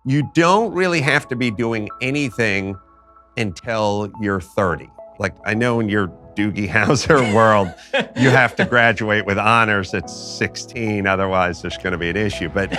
You don't really have to be doing anything until you're 30. Like, I know in your Doogie Howser world, you have to graduate with honors at 16, otherwise there's going to be an issue. But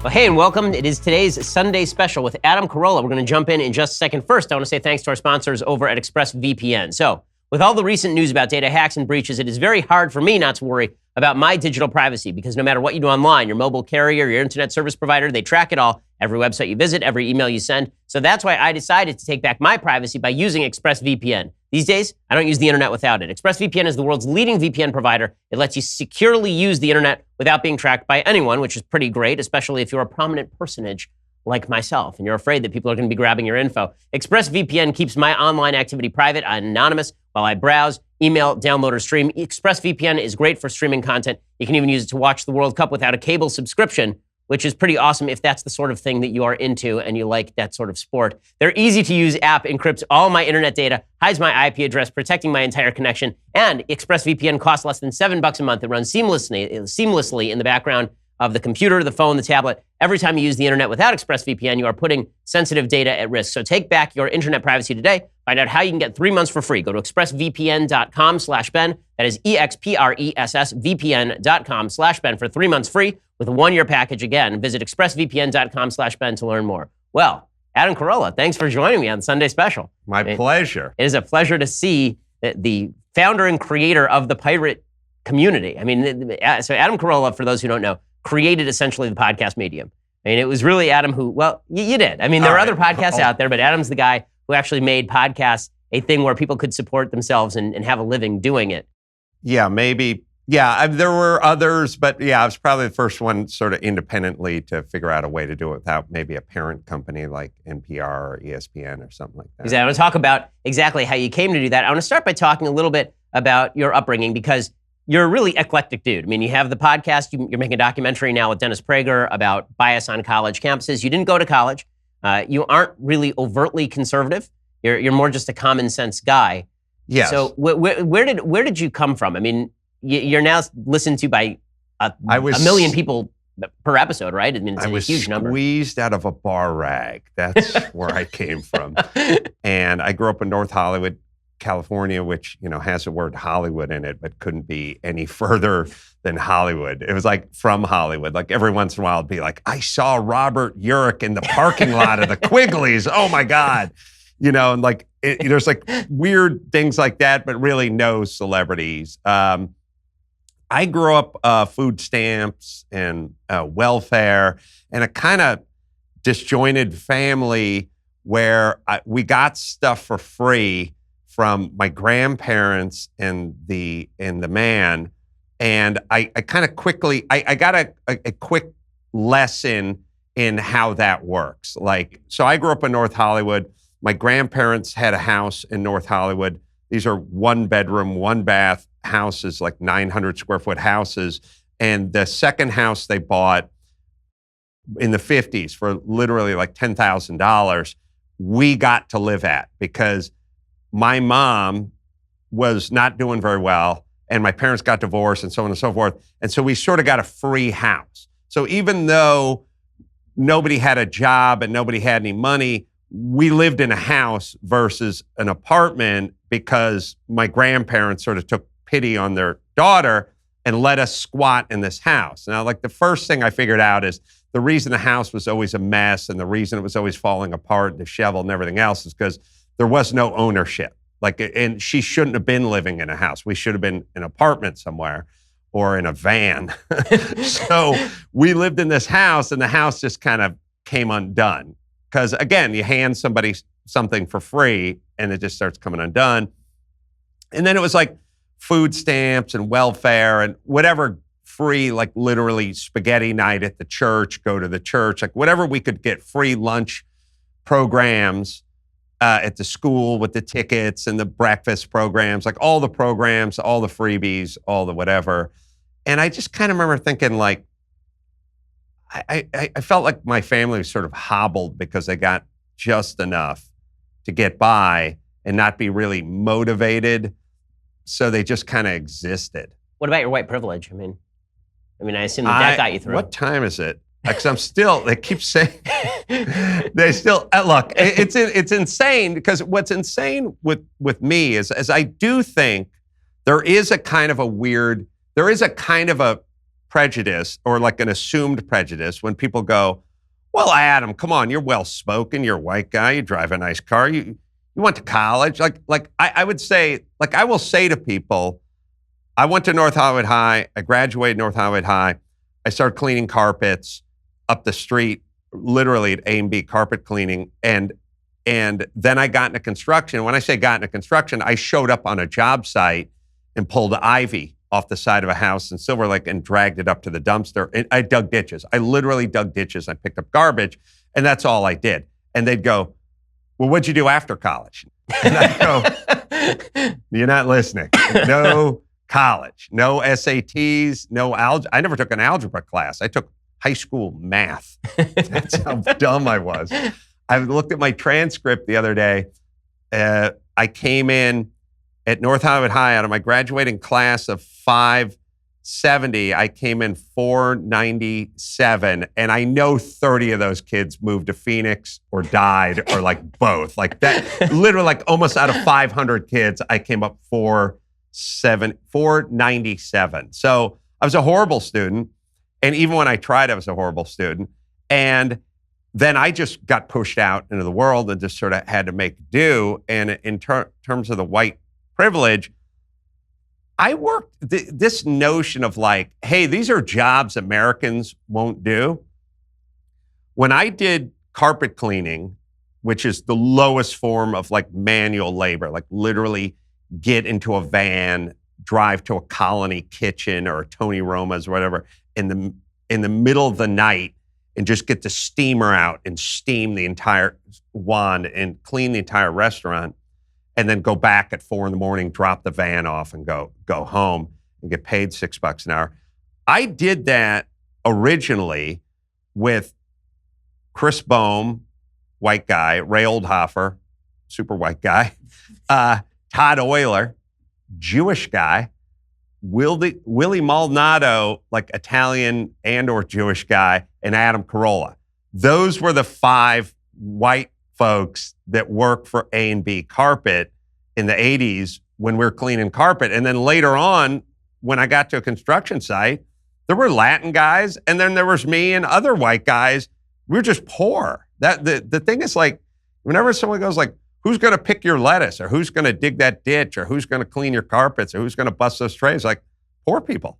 well, hey, and welcome. It is today's Sunday special with Adam Carolla. We're going to jump in just a second. First, I want to say thanks to our sponsors over at Expressvpn. So, with all the recent news about data hacks and breaches, it is very hard for me not to worry about my digital privacy, because no matter what you do online, your mobile carrier, your internet service provider, they track it all, every website you visit, every email you send. So that's why I decided to take back my privacy by using Expressvpn. These days, I don't use the internet without it. Expressvpn is the world's leading VPN provider. It lets you securely use the internet without being tracked by anyone, which is pretty great, especially if you're a prominent personage like myself, and you're afraid that people are going to be grabbing your info. ExpressVPN keeps my online activity private and anonymous while I browse, email, download, or stream. ExpressVPN is great for streaming content. You can even use it to watch the World Cup without a cable subscription, which is pretty awesome if that's the sort of thing that you are into and you like that sort of sport. Their easy-to-use app encrypts all my internet data, hides my IP address, protecting my entire connection, and ExpressVPN costs less than $7 a month. It runs seamlessly in the background of the computer, the phone, the tablet. Every time you use the internet without ExpressVPN, you are putting sensitive data at risk. So take back your internet privacy today. Find out how you can get 3 months for free. Go to expressvpn.com/Ben. That is expressvpn.com/Ben for 3 months free with a 1-year package. Again, visit expressvpn.com/Ben to learn more. Well, Adam Carolla, thanks for joining me on Sunday Special. My pleasure. It is a pleasure to see the founder and creator of the pirate community. I mean, so Adam Carolla, for those who don't know, created essentially the podcast medium. I mean, it was really Adam who, well, you did. I mean, there are other podcasts out there, but Adam's the guy who actually made podcasts a thing where people could support themselves and have a living doing it. Yeah, maybe. Yeah, there were others, but yeah, I was probably the first one sort of independently to figure out a way to do it without maybe a parent company like NPR or ESPN or something like that. Exactly. I want to talk about exactly how you came to do that. I want to start by talking a little bit about your upbringing, because you're a really eclectic dude. I mean, you have the podcast, you're making a documentary now with Dennis Prager about bias on college campuses. You didn't go to college. You aren't really overtly conservative. You're more just a common sense guy. Yes. So where did you come from? I mean, you're now listened to by a million people per episode, right? I mean, it's a huge number. I was squeezed out of a bar rag. That's where I came from. And I grew up in North Hollywood, California, which, you know, has the word Hollywood in it, but couldn't be any further than Hollywood. It was like from Hollywood. Like every once in a while, it'd be like, I saw Robert Urich in the parking lot of the Quigley's. Oh my God. You know, and like, there's like weird things like that, but really no celebrities. I grew up food stamps and welfare and a kind of disjointed family where we got stuff for free from my grandparents and the man. And I kind of quickly, I got a quick lesson in how that works. Like, so I grew up in North Hollywood. My grandparents had a house in North Hollywood. These are 1-bedroom, 1-bath houses, like 900 square foot houses. And the second house they bought in the 50s for literally like $10,000, we got to live at, because my mom was not doing very well, and my parents got divorced and so on and so forth. And so we sort of got a free house. So even though nobody had a job and nobody had any money, we lived in a house versus an apartment because my grandparents sort of took pity on their daughter and let us squat in this house. Now, like the first thing I figured out is the reason the house was always a mess and the reason it was always falling apart, disheveled and everything else is because there was no ownership. Like, and she shouldn't have been living in a house. We should have been in an apartment somewhere or in a van. So we lived in this house, and the house just kind of came undone. Because again, you hand somebody something for free and it just starts coming undone. And then it was like food stamps and welfare and whatever free, like literally spaghetti night at the church, go to the church, like whatever we could get, free lunch programs at the school with the tickets and the breakfast programs, like all the programs, all the freebies, all the whatever. And I just kind of remember thinking like, I felt like my family was sort of hobbled because they got just enough to get by and not be really motivated so they just kind of existed. What about your white privilege? I mean, I assume that got you through. What time is it? Because I'm still, they keep saying, they still, look, it's insane because what's insane with me is I do think there is a kind of a prejudice or like an assumed prejudice when people go, well, Adam, come on, you're well-spoken, you're a white guy, you drive a nice car, you went to college. I would say, I will say to people, I went to North Hollywood High, I graduated North Hollywood High, I started cleaning carpets up the street, literally at A&B carpet cleaning, and then I got into construction. When I say got into construction, I showed up on a job site and pulled ivy off the side of a house in Silver Lake and dragged it up to the dumpster. And I dug ditches. I literally dug ditches. I picked up garbage, and that's all I did. And they'd go, well, what'd you do after college? And I'd go, you're not listening. No college, no SATs, no algebra. I never took an algebra class. I took high school math. That's how dumb I was. I looked at my transcript the other day. I came in at North Hollywood High out of my graduating class of 570. I came in 497, and I know 30 of those kids moved to Phoenix or died or like both. Like that, literally like almost out of 500 kids, I came up 497. So I was a horrible student. And even when I tried, I was a horrible student. And then I just got pushed out into the world and just sort of had to make do. And in terms of the white privilege, I worked this notion of like, hey, these are jobs Americans won't do. When I did carpet cleaning, which is the lowest form of like manual labor, like literally get into a van, drive to a Colony kitchen or a Tony Roma's or whatever in the middle of the night and just get the steamer out and steam the entire wand and clean the entire restaurant, and then go back at 4 a.m, drop the van off and go home and get paid $6 an hour. I did that originally with Chris Bohm, white guy, Ray Oldhofer, super white guy, Todd Euler, Jewish guy, Willie Maldonado, like Italian and or Jewish guy, and Adam Carolla. Those were the 5 white folks that worked for A&B Carpet in the 80s when we were cleaning carpet. And then later on, when I got to a construction site, there were Latin guys, and then there was me and other white guys. We were just poor. The thing is, like, whenever someone goes like, who's going to pick your lettuce, or who's going to dig that ditch, or who's going to clean your carpets, or who's going to bust those trays? Like, poor people.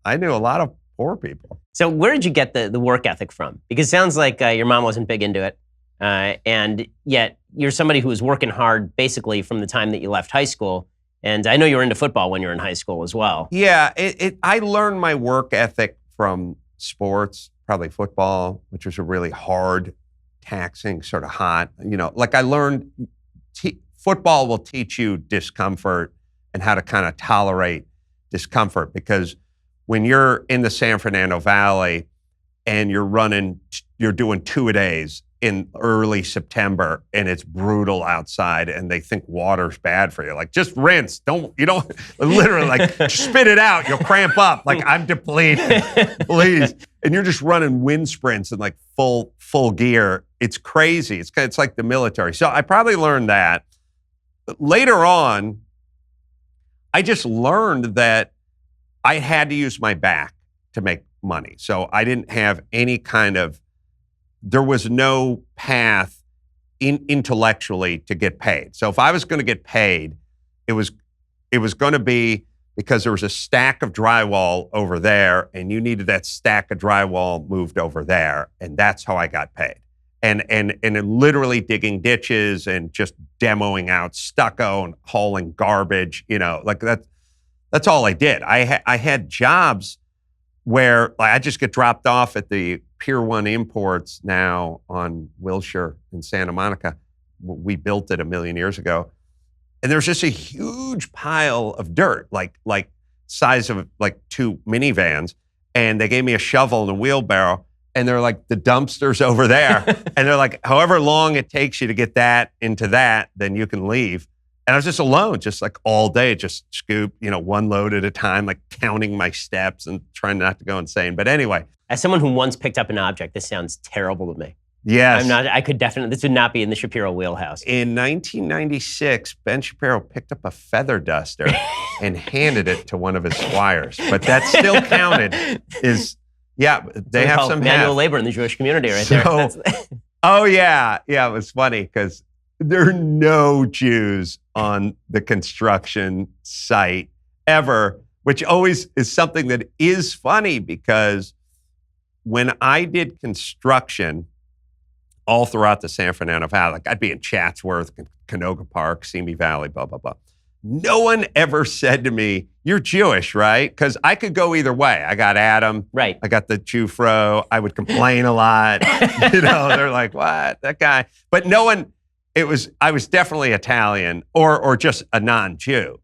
I knew a lot of poor people. So where did you get the work ethic from? Because it sounds like your mom wasn't big into it, and yet you're somebody who was working hard basically from the time that you left high school. And I know you were into football when you were in high school as well. Yeah, I learned my work ethic from sports, probably football, which was a really hard, taxing, sort of hot. Like I learned football will teach you discomfort and how to kind of tolerate discomfort, because when you're in the San Fernando Valley and you're doing 2-a-days in early September and it's brutal outside and they think water's bad for you, like just rinse, you don't literally like spit it out, you'll cramp up, like I'm depleted, please. And you're just running wind sprints in like full gear. It's crazy. It's like the military. So I probably learned that. Later on, I just learned that I had to use my back to make money. So I didn't have there was no path intellectually to get paid. So if I was going to get paid, it was going to be because there was a stack of drywall over there and you needed that stack of drywall moved over there. And that's how I got paid. And literally digging ditches and just demoing out stucco and hauling garbage, like that's all I did. I had jobs where I just get dropped off at the Pier 1 Imports now on Wilshire in Santa Monica. We built it 1 million years ago. And there's just a huge pile of dirt, like size of like 2 minivans. And they gave me a shovel and a wheelbarrow. And they're like, the dumpster's over there. And they're like, however long it takes you to get that into that, then you can leave. And I was just alone, just like all day, just scoop, one load at a time, like counting my steps and trying not to go insane. But anyway. As someone who once picked up an object, this sounds terrible to me. Yes. This would not be in the Shapiro wheelhouse. In 1996, Ben Shapiro picked up a feather duster and handed it to one of his squires. But that still counted they have some manual labor in the Jewish community there. Oh, yeah. Yeah, it was funny because there are no Jews on the construction site ever, which always is something that is funny because when I did construction all throughout the San Fernando Valley, like I'd be in Chatsworth, Canoga Park, Simi Valley, blah, blah, blah. No one ever said to me, "You're Jewish, right?" Because I could go either way. I got Adam. Right. I got the Jew fro. I would complain a lot. They're like, "What? That guy?" But no one, I was definitely Italian or just a non-Jew.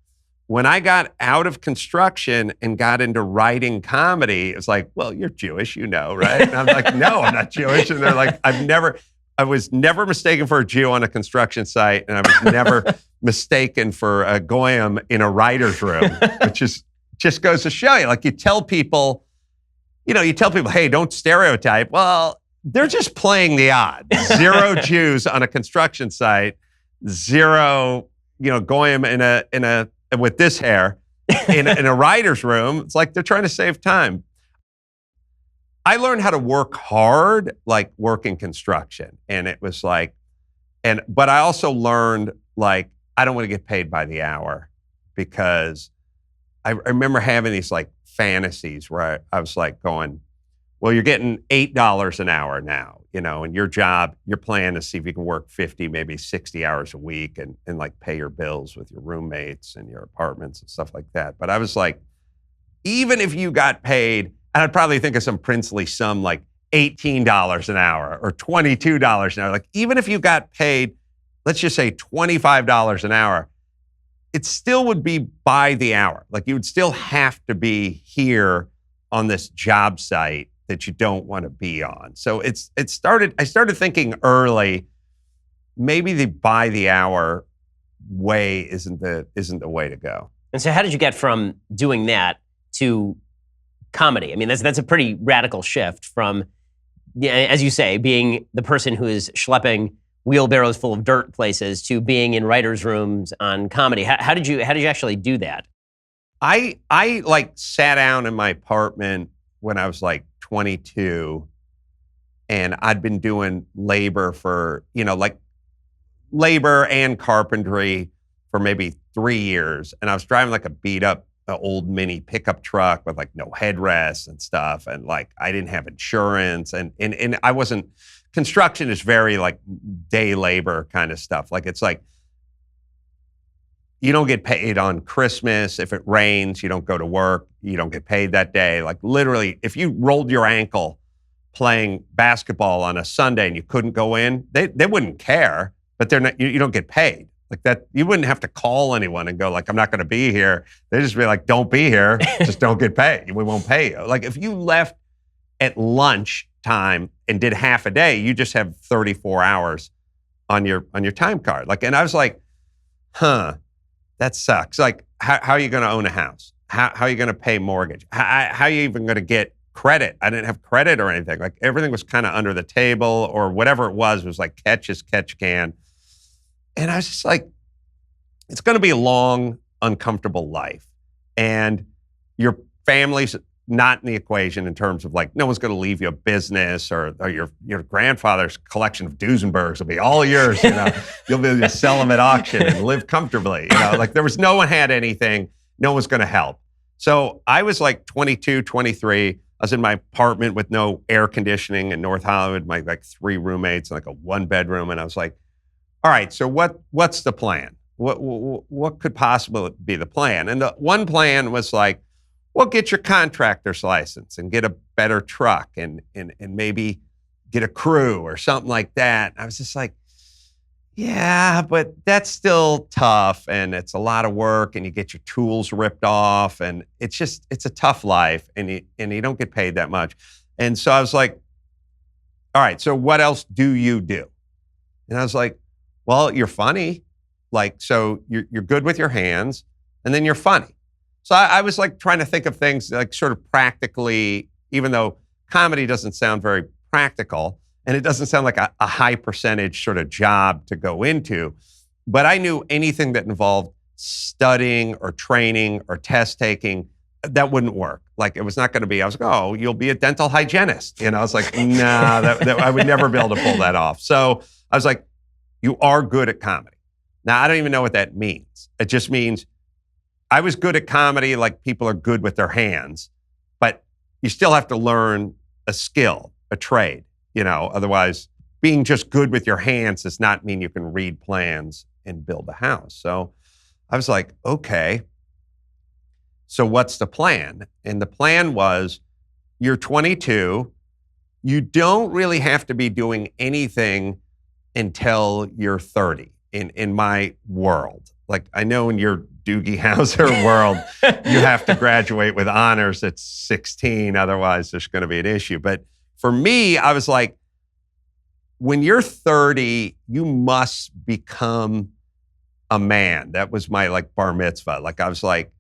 When I got out of construction and got into writing comedy, it's like, "Well, you're Jewish, right?" And I'm like, "No, I'm not Jewish." And they're like, I was never mistaken for a Jew on a construction site, and I was never mistaken for a goyim in a writer's room, which just goes to show you. Like you tell people, hey, don't stereotype. Well, they're just playing the odds. 0 Jews on a construction site, 0, goyim with this hair in a writer's room. It's like they're trying to save time. I learned how to work hard, like work in construction. And it was like, but I also learned like, I don't want to get paid by the hour because I remember having these like fantasies where I was like going, well, you're getting $8 an hour now, and your job, your plan is to see if you can work 50, maybe 60 hours a week and like pay your bills with your roommates and your apartments and stuff like that. But I was like, even if you got paid, and I'd probably think of some princely sum like $18 an hour or $22 an hour. Like even if you got paid, let's just say $25 an hour, it still would be by the hour. Like you would still have to be here on this job site that you don't want to be on. So I started thinking early, maybe the by the hour way isn't the way to go. And so how did you get from doing that to comedy? I mean, that's a pretty radical shift from, as you say, being the person who is schlepping wheelbarrows full of dirt places to being in writers' rooms on comedy. How did you actually do that? I like sat down in my apartment when I was like 22, and I'd been doing labor for, like labor and carpentry for maybe 3 years, and I was driving like a beat up old mini pickup truck with like no headrests and stuff. And like, I didn't have insurance and I wasn't, construction is very like day labor kind of stuff. Like, it's like, you don't get paid on Christmas. If it rains, you don't go to work. You don't get paid that day. Like literally, if you rolled your ankle playing basketball on a Sunday and you couldn't go in, they wouldn't care, but you don't get paid. Like that, you wouldn't have to call anyone and go like, "I'm not going to be here." They just be like, "Don't be here, just don't get paid. We won't pay you." Like if you left at lunch time and did half a day, you just have 34 hours on your time card. Like, and I was like, that sucks. Like, how are you going to own a house? How are you going to pay mortgage? How are you even going to get credit? I didn't have credit or anything. Like everything was kind of under the table or whatever it was like catch as catch can. And I was just like, it's going to be a long, uncomfortable life. And your family's not in the equation in terms of like, no one's going to leave you a business or your grandfather's collection of Duesenbergs will be all yours. You'll be able to sell them at auction and live comfortably. Like no one had anything. No one's going to help. So I was like 22, 23. I was in my apartment with no air conditioning in North Hollywood, my like 3 roommates, like a 1-bedroom. And I was like, all right, so what's the plan? What could possibly be the plan? And the one plan was like, well, get your contractor's license and get a better truck and maybe get a crew or something like that. I was just like, yeah, but that's still tough and it's a lot of work and you get your tools ripped off and it's a tough life and you don't get paid that much. And so I was like, all right, so what else do you do? And I was like, well, you're funny. Like, so you're good with your hands, and then you're funny. So I was like trying to think of things like sort of practically, even though comedy doesn't sound very practical, and it doesn't sound like a high percentage sort of job to go into, but I knew anything that involved studying or training or test taking, that wouldn't work. Like, it was not going to be, I was like, oh, you'll be a dental hygienist. I was like, nah, I would never be able to pull that off. So I was like, you are good at comedy. Now, I don't even know what that means. It just means I was good at comedy, like people are good with their hands, but you still have to learn a skill, a trade, otherwise being just good with your hands does not mean you can read plans and build a house. So I was like, okay, so what's the plan? And the plan was, you're 22, you don't really have to be doing anything until you're 30 in my world. Like, I know in your Doogie Howser world, you have to graduate with honors at 16, otherwise there's going to be an issue. But for me, I was like, when you're 30, you must become a man. That was my bar mitzvah. Like, I was like,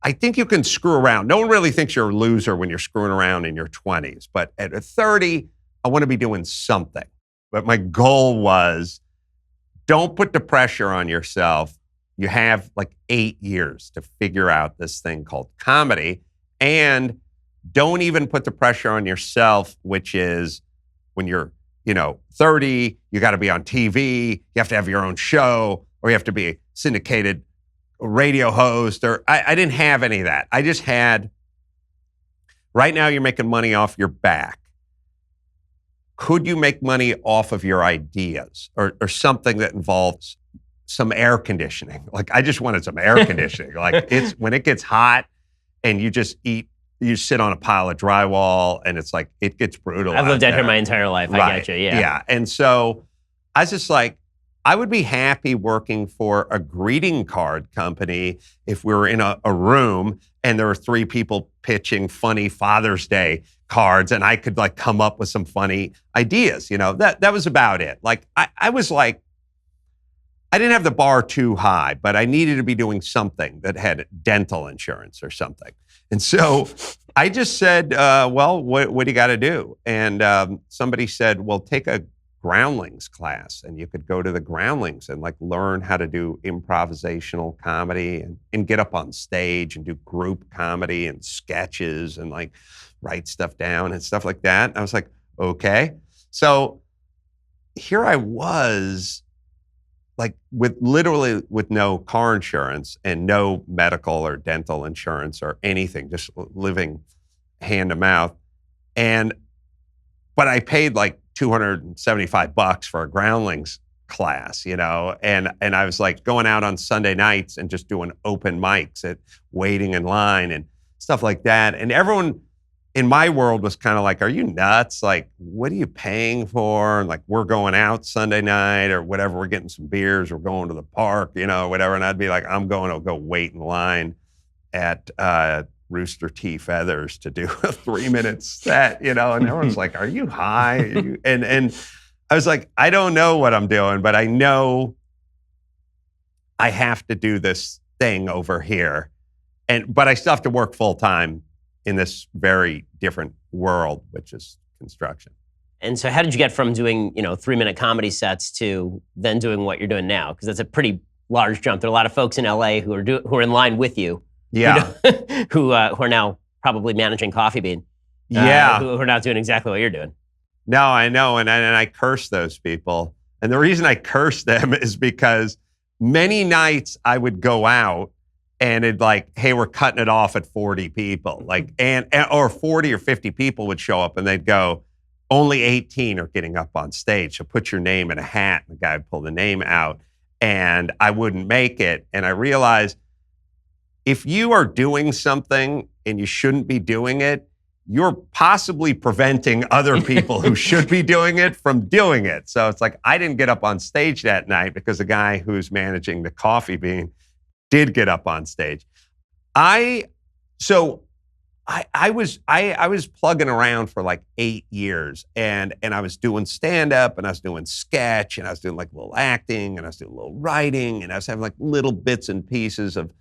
I think you can screw around. No one really thinks you're a loser when you're screwing around in your 20s. But at 30, I want to be doing something. But my goal was, don't put the pressure on yourself. You have 8 years to figure out this thing called comedy. And don't even put the pressure on yourself, which is when you're 30, you got to be on TV, you have to have your own show, or you have to be a syndicated radio host, or I didn't have any of that. I just had, right now you're making money off your back. Could you make money off of your ideas or something that involves some air conditioning? Like, I just wanted some air conditioning. Like, it's when it gets hot and you just sit on a pile of drywall and it's like, it gets brutal. I've lived out here my entire life. Right. I get you. Yeah. Yeah. And so I was just like, I would be happy working for a greeting card company if we were in a room and there were 3 people pitching funny Father's Day cards and I could come up with some funny ideas. That was about it. Like, I was like, I didn't have the bar too high, but I needed to be doing something that had dental insurance or something. And so I just said, well, what do you got to do? And somebody said, well, take a Groundlings class, and you could go to the Groundlings and learn how to do improvisational comedy and get up on stage and do group comedy and sketches and write stuff down and stuff like that. And I was like, okay. So here I was, with no car insurance and no medical or dental insurance or anything, just living hand to mouth. But I paid $275 for a Groundlings class, and I was going out on Sunday nights and just doing open mics waiting in line and stuff like that. And everyone in my world was kind of like, are you nuts? What are you paying for? And we're going out Sunday night or whatever, we're getting some beers, we're going to the park, whatever. And I'd be like, I'm going to go wait in line at Rooster T. Feathers to do a 3-minute set, and everyone's like, are you high? And I was like, I don't know what I'm doing, but I know I have to do this thing over here. But I still have to work full time in this very different world, which is construction. And so how did you get from doing, 3-minute comedy sets to then doing what you're doing now? Because that's a pretty large jump. There are a lot of folks in LA who are in line with you. Yeah. Who are now probably managing Coffee Bean. Yeah. Who are not doing exactly what you're doing. No, I know. And I curse those people. And the reason I curse them is because many nights I would go out and it'd hey, we're cutting it off at 40 people. Or 40 or 50 people would show up and they'd go, only 18 are getting up on stage. So put your name in a hat. And the guy would pull the name out and I wouldn't make it. And I realized if you are doing something and you shouldn't be doing it, you're possibly preventing other people who should be doing it from doing it. So it's I didn't get up on stage that night because the guy who's managing the Coffee Bean did get up on stage. I was plugging around for like 8 years, and I was doing stand up, and I was doing sketch, and I was doing like little acting, and I was doing a little writing, and I was having like little bits and pieces of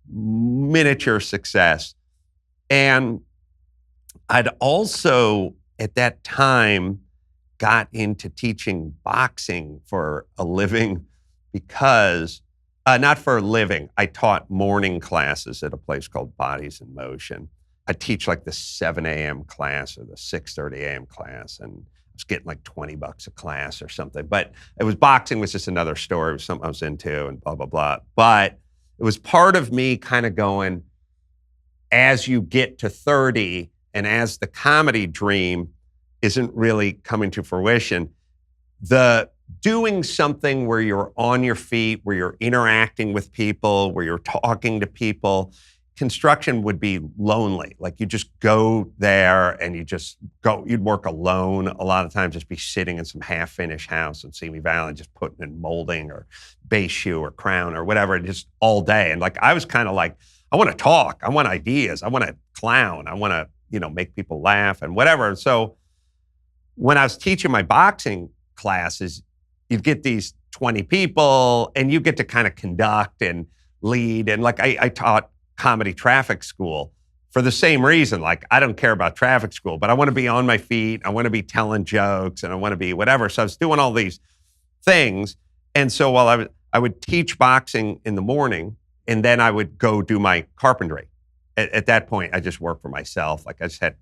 miniature success. And I'd also at that time got into teaching boxing for a living because not for a living. I taught morning classes at a place called Bodies in Motion. I teach like the 7 a.m. class or the 6:30 a.m. class, and I was getting like $20 a class or something. But it was boxing was just another story. It was something I was into and blah, blah, blah. But it was part of me kind of going, as you get to 30 and as the comedy dream isn't really coming to fruition, the doing something where you're on your feet, where you're interacting with people, where you're talking to people, construction would be lonely. Like you just go there and you'd work alone a lot of times, just be sitting in some half-finished house in Simi Valley, just putting in molding or base shoe or crown or whatever, just all day. And like, I was kind of like, I want to talk. I want ideas. I want to clown. I want to, make people laugh and whatever. And so when I was teaching my boxing classes, you'd get these 20 people and you get to kind of conduct and lead. And like I taught comedy traffic school for the same reason. Like, I don't care about traffic school, but I want to be on my feet. I want to be telling jokes and I want to be whatever. So I was doing all these things. And so while I would teach boxing in the morning, and then I would go do my carpentry. At that point, I just worked for myself. Like I just had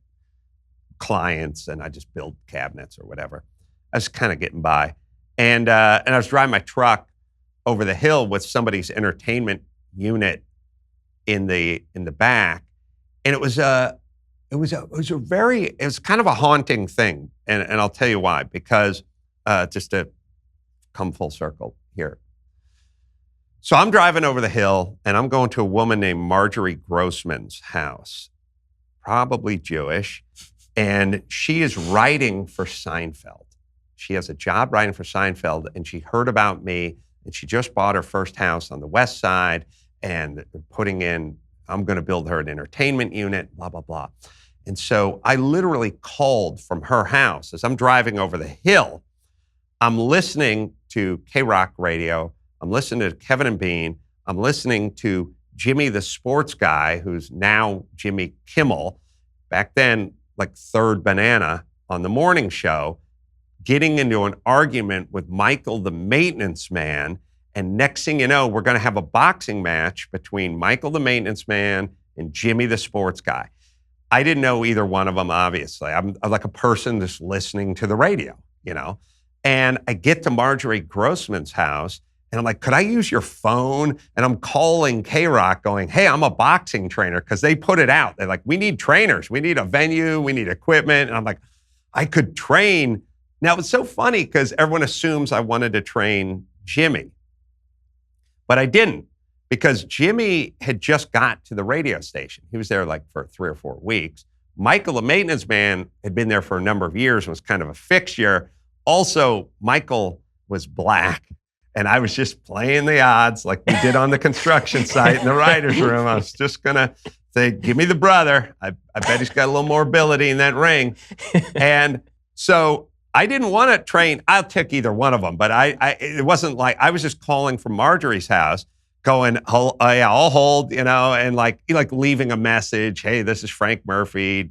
clients and I just build cabinets or whatever. I was kind of getting by. And I was driving my truck over the hill with somebody's entertainment unit in the back. And it was kind of a haunting thing. And I'll tell you why, because just to come full circle here. So I'm driving over the hill and I'm going to a woman named Marjorie Grossman's house, probably Jewish. And she is writing for Seinfeld. She has a job writing for Seinfeld, and she heard about me, and she just bought her first house on the West Side, and I'm going to build her an entertainment unit, blah, blah, blah. And so I literally called from her house as I'm driving over the hill. I'm listening to K-Rock radio. I'm listening to Kevin and Bean. I'm listening to Jimmy the sports guy, who's now Jimmy Kimmel, back then like third banana on the morning show, getting into an argument with Michael the maintenance man. And next thing you know, we're going to have a boxing match between Michael the maintenance man and Jimmy the sports guy. I didn't know either one of them, obviously. I'm like a person just listening to the radio, And I get to Marjorie Grossman's house, and I'm like, could I use your phone? And I'm calling K-Rock going, hey, I'm a boxing trainer, because they put it out. They're like, we need trainers. We need a venue. We need equipment. And I'm like, I could train. Now, it's so funny because everyone assumes I wanted to train Jimmy. But I didn't, because Jimmy had just got to the radio station. He was there like for 3 or 4 weeks. Michael, the maintenance man, had been there for a number of years and was kind of a fixture. Also, Michael was black. And I was just playing the odds like we did on the construction site in the writer's room. I was just going to say, give me the brother. I bet he's got a little more ability in that ring. And so I didn't want to train. I'll take either one of them. But it wasn't like, I was just calling from Marjorie's house going, oh, yeah, I'll hold, and like leaving a message. Hey, this is Frank Murphy,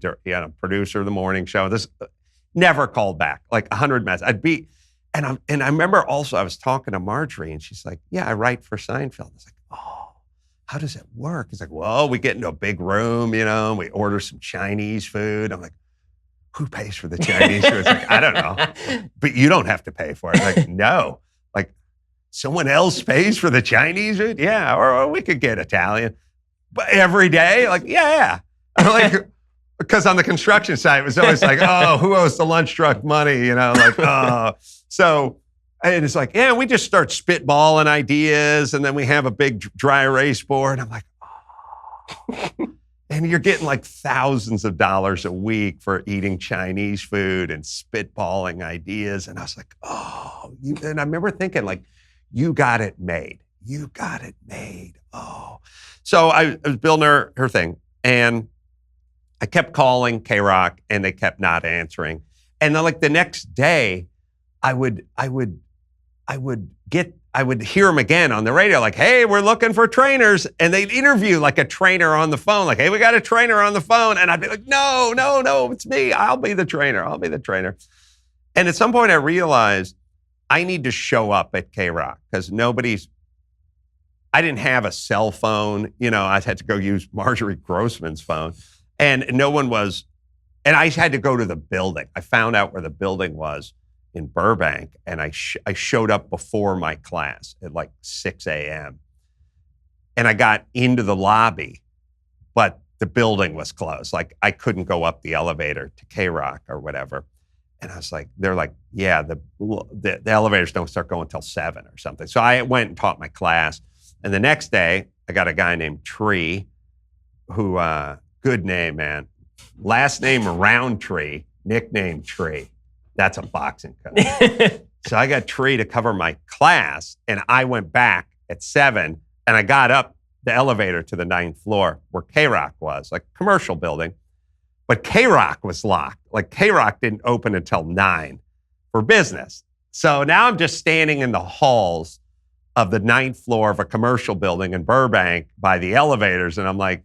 producer of the morning show. This never called back, like 100 messages. And I remember also I was talking to Marjorie, and she's like, yeah, I write for Seinfeld. I was like, oh, how does it work? He's like, well, we get into a big room, and we order some Chinese food. I'm like, who pays for the Chinese food? It's like, I don't know, but you don't have to pay for it. Like, no, like someone else pays for the Chinese food? Yeah, or we could get Italian. But every day? Like, yeah. I'm like, because on the construction site, it was always like, oh, who owes the lunch truck money? Like, oh. So, and it's like, yeah, we just start spitballing ideas, and then we have a big dry erase board. I'm like, oh. And you're getting like thousands of dollars a week for eating Chinese food and spitballing ideas. And I was like, oh. And I remember thinking like, you got it made. You got it made. Oh. So I was building her thing, and I kept calling K-Rock and they kept not answering. And then like the next day, I would hear them again on the radio, like, hey, we're looking for trainers. And they'd interview like a trainer on the phone, like, hey, we got a trainer on the phone. And I'd be like, no, it's me. I'll be the trainer. And at some point I realized I need to show up at K-Rock because I didn't have a cell phone. You know, I had to go use Marjorie Grossman's phone. And no one was, and I had to go to the building. I found out where the building was in Burbank, and I showed up before my class at like 6 a.m. And I got into the lobby, but the building was closed. Like I couldn't go up the elevator to K-Rock or whatever. And I was like, they're like, yeah, the elevators don't start going until 7 or something. So I went and taught my class. And the next day, I got a guy named Tree, who, good name, man. Last name Roundtree, nickname Tree. That's a boxing coach. So I got Tree to cover my class, and I went back at 7, and I got up the elevator to the 9th floor where K-Rock was, like commercial building. But K-Rock was locked. Like K-Rock didn't open until 9 for business. So now I'm just standing in the halls of the 9th floor of a commercial building in Burbank by the elevators, and I'm like,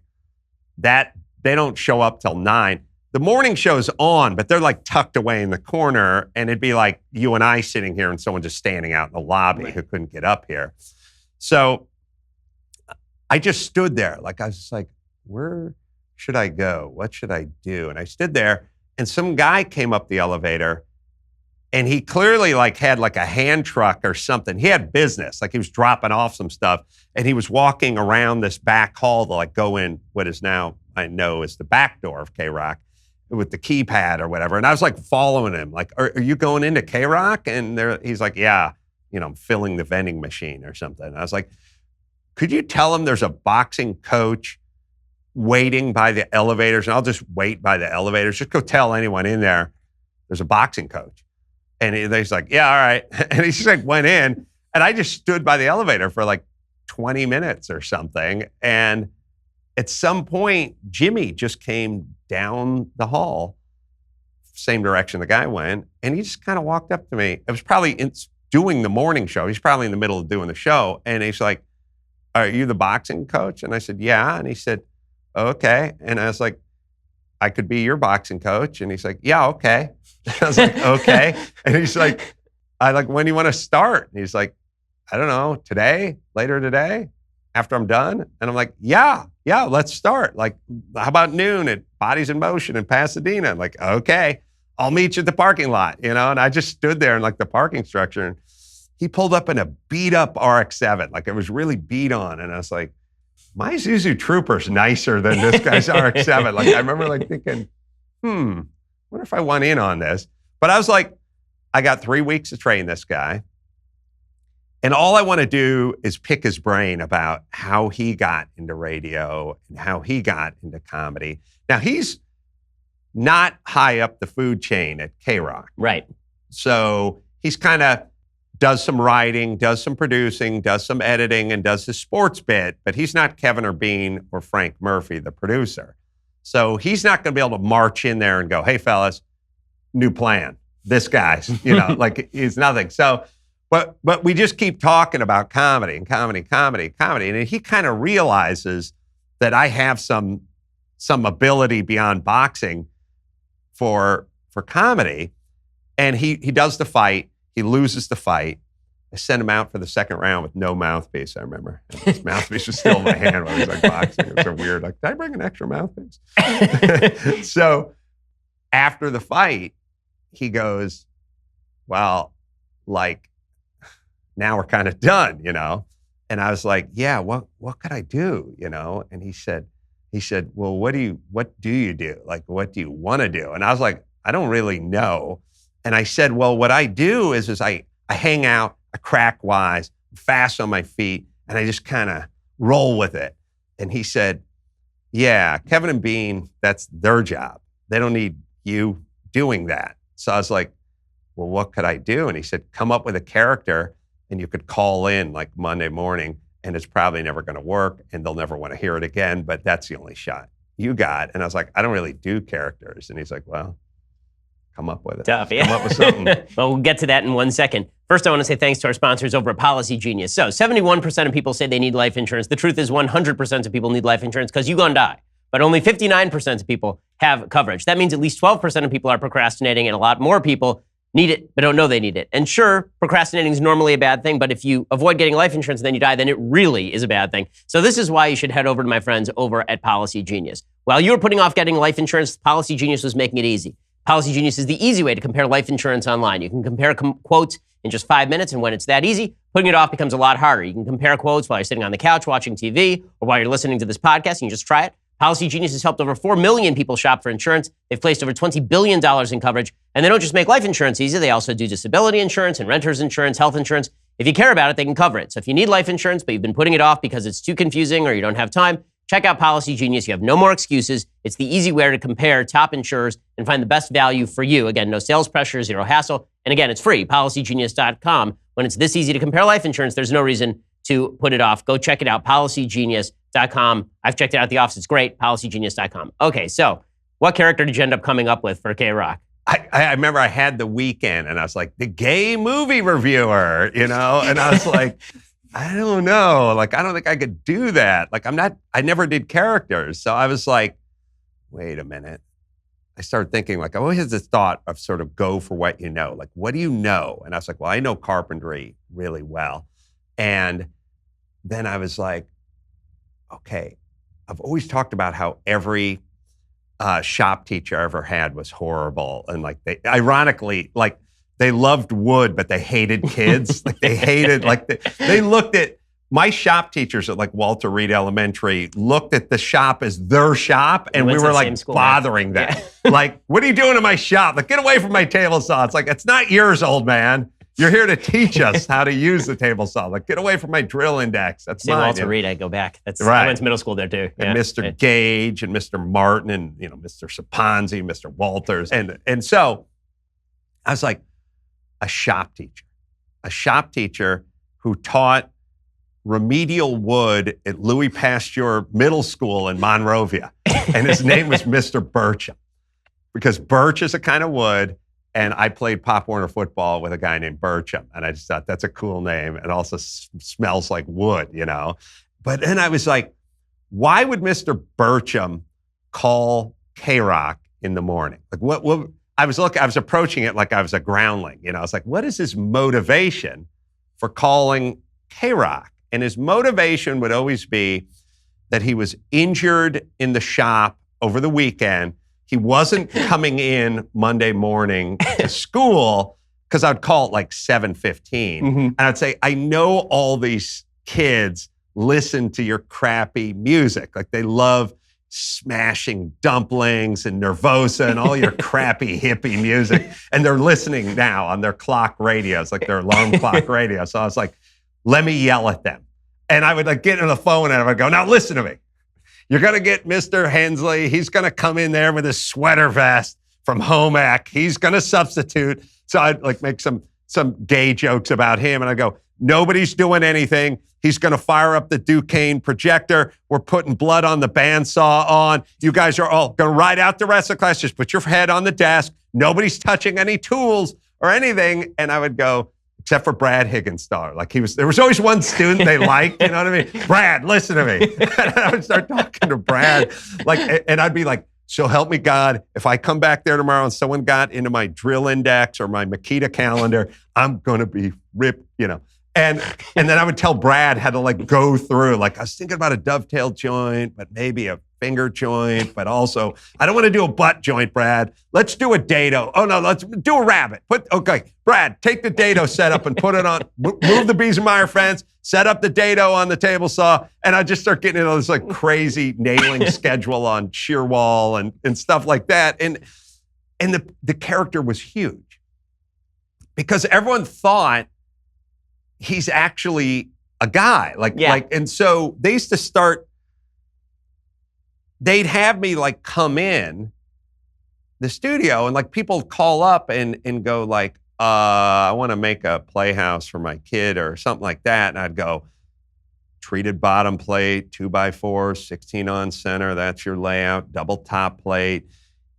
they don't show up till 9. The morning show's on, but they're like tucked away in the corner, and it'd be like you and I sitting here and someone just standing out in the lobby who couldn't get up here. So I just stood there. Like I was just like, where should I go? What should I do? And I stood there, and some guy came up the elevator, and he clearly like had like a hand truck or something. He had business, like he was dropping off some stuff, and he was walking around this back hall to like go in what is now, I know, is the back door of K-Rock with the keypad or whatever. And I was like following him, like, are you going into K-Rock? And he's like, yeah, you know, I'm filling the vending machine or something. And I was like, could you tell him there's a boxing coach waiting by the elevators? And I'll just wait by the elevators. Just go tell anyone in there there's a boxing coach. And he's like, yeah, all right. And he just like went in, and I just stood by the elevator for like 20 minutes or something. And at some point, Jimmy just came down the hall, same direction the guy went, and he just kind of walked up to me. It was probably doing the morning show. He's probably in the middle of doing the show. And he's like, are you the boxing coach? And I said, yeah. And he said, okay. And I was like, I could be your boxing coach. And he's like, yeah, okay. I was like, okay. And he's like, when do you want to start? And he's like, I don't know, today, later today, after I'm done. And I'm like, yeah, let's start. Like, how about noon at Bodies in Motion in Pasadena? I'm like, okay, I'll meet you at the parking lot, you know? And I just stood there in like the parking structure, and he pulled up in a beat up RX-7. Like it was really beat on. And I was like, my Isuzu Trooper's nicer than this guy's RX-7. Like I remember like thinking, wonder if I want in on this. But I was like, I got 3 weeks to train this guy. And all I want to do is pick his brain about how he got into radio and how he got into comedy. Now, he's not high up the food chain at K-Rock. Right. So he's kind of does some writing, does some producing, does some editing, and does his sports bit, but he's not Kevin or Bean or Frank Murphy, the producer. So he's not going to be able to march in there and go, hey, fellas, new plan. This guy's, you know, like he's nothing. So, but we just keep talking about comedy and comedy. And he kind of realizes that I have some ability beyond boxing for comedy. And he does the fight. He loses the fight. I sent him out for the second round with no mouthpiece, I remember. And his mouthpiece was still in my hand while he was like boxing. It was so weird. Like, did I bring an extra mouthpiece? So after the fight, he goes, well, like, now we're kind of done, you know? And I was like, yeah, what could I do, you know? And he said, well, what do you do? Like, what do you want to do? And I was like, I don't really know. And I said, well, what I do is I hang out, I crack wise, fast on my feet, and I just kind of roll with it. And he said, yeah, Kevin and Bean, that's their job. They don't need you doing that. So I was like, well, what could I do? And he said, come up with a character and you could call in like Monday morning, and it's probably never going to work and they'll never want to hear it again, but that's the only shot you got? And I was like, I don't really do characters. And he's like, well, come up with it. Tough, yeah. Come up with something. Well, we'll get to that in 1 second. First, I want to say thanks to our sponsors over at Policy Genius. So 71% of people say they need life insurance. The truth is 100% of people need life insurance because you're going to die. But only 59% of people have coverage. That means at least 12% of people are procrastinating, and a lot more people need it but don't know they need it. And sure, procrastinating is normally a bad thing, but if you avoid getting life insurance and then you die, then it really is a bad thing. So this is why you should head over to my friends over at Policy Genius. While you were putting off getting life insurance, Policy Genius was making it easy. Policy Genius is the easy way to compare life insurance online. You can compare quotes in just 5 minutes, and when it's that easy, putting it off becomes a lot harder. You can compare quotes while you're sitting on the couch watching TV or while you're listening to this podcast, and you just try it. Policy Genius has helped over 4 million people shop for insurance. They've placed over $20 billion in coverage, and they don't just make life insurance easy, they also do disability insurance and renter's insurance, health insurance. If you care about it, they can cover it. So if you need life insurance, but you've been putting it off because it's too confusing or you don't have time, check out Policy Genius. You have no more excuses. It's the easy way to compare top insurers and find the best value for you. Again, no sales pressure, zero hassle. And again, it's free, policygenius.com. When it's this easy to compare life insurance, there's no reason to put it off. Go check it out, policygenius.com. I've checked it out at the office. It's great, policygenius.com. Okay, so what character did you end up coming up with for K-Rock? I remember I had the weekend and I was like, the gay movie reviewer, and I was like, I don't know. Like, I don't think I could do that. Like, I never did characters. So I was like, wait a minute. I started thinking, like, I always had this thought of sort of go for what you know. Like, what do you know? And I was like, well, I know carpentry really well. And then I was like, okay, I've always talked about how every shop teacher I ever had was horrible. And like, ironically, they loved wood, but they hated kids. Like they hated, they looked at my shop teachers at like Walter Reed Elementary, looked at the shop as their shop. And we were like bothering them. Yeah. Like, what are you doing in my shop? Like, get away from my table saw. It's like, it's not yours, old man. You're here to teach us how to use the table saw. Like, get away from my drill index. That's mine. Walter Reed, I go back. That's right. I went to middle school there too. And Mr. Gage and Mr. Martin and Mr. Saponzi, Mr. Walters. And so I was like, a shop teacher who taught remedial wood at Louis Pasteur Middle School in Monrovia. And his name was Mr. Burcham, because birch is a kind of wood. And I played Pop Warner football with a guy named Burcham. And I just thought, that's a cool name. It also smells like wood, But then I was like, why would Mr. Burcham call K-Rock in the morning? Like, what I was approaching it like I was a groundling. I was like, what is his motivation for calling K-Rock? And his motivation would always be that he was injured in the shop over the weekend. He wasn't coming in Monday morning to school because I'd call it like 7:15. Mm-hmm. And I'd say, I know all these kids listen to your crappy music. Like they love Smashing Dumplings and Nervosa and all your crappy hippie music. And they're listening now on their clock radios, like their alarm clock radio. So I was like, let me yell at them. And I would like get on the phone and I would go, now listen to me. You're going to get Mr. Hensley. He's going to come in there with his sweater vest from Home Ec. He's going to substitute. So I'd like make some gay jokes about him. And I go, nobody's doing anything. He's going to fire up the Duquesne projector. We're putting blood on the bandsaw on. You guys are all going to ride out the rest of the class. Just put your head on the desk. Nobody's touching any tools or anything. And I would go, except for Brad Higginstar. Like there was always one student they liked, you know what I mean? Brad, listen to me. And I would start talking to Brad. And I'd be like, so help me God, if I come back there tomorrow and someone got into my drill index or my Makita calendar, I'm going to be ripped, And then I would tell Brad how to like go through, like I was thinking about a dovetail joint, but maybe a finger joint, but also I don't want to do a butt joint, Brad. Let's do a dado. Oh no, let's do a rabbit. Okay, Brad, take the dado setup and put it on, move the Biesenmeyer fence, set up the dado on the table saw, and I just start getting into this like crazy nailing schedule on shear wall and stuff like that. And the character was huge because everyone thought he's actually a guy. And so they used to start, they'd have me like come in the studio and like people call up and go like, I want to make a playhouse for my kid or something like that. And I'd go, treated bottom plate, 2x4, 16 on center. That's your layout. Double top plate.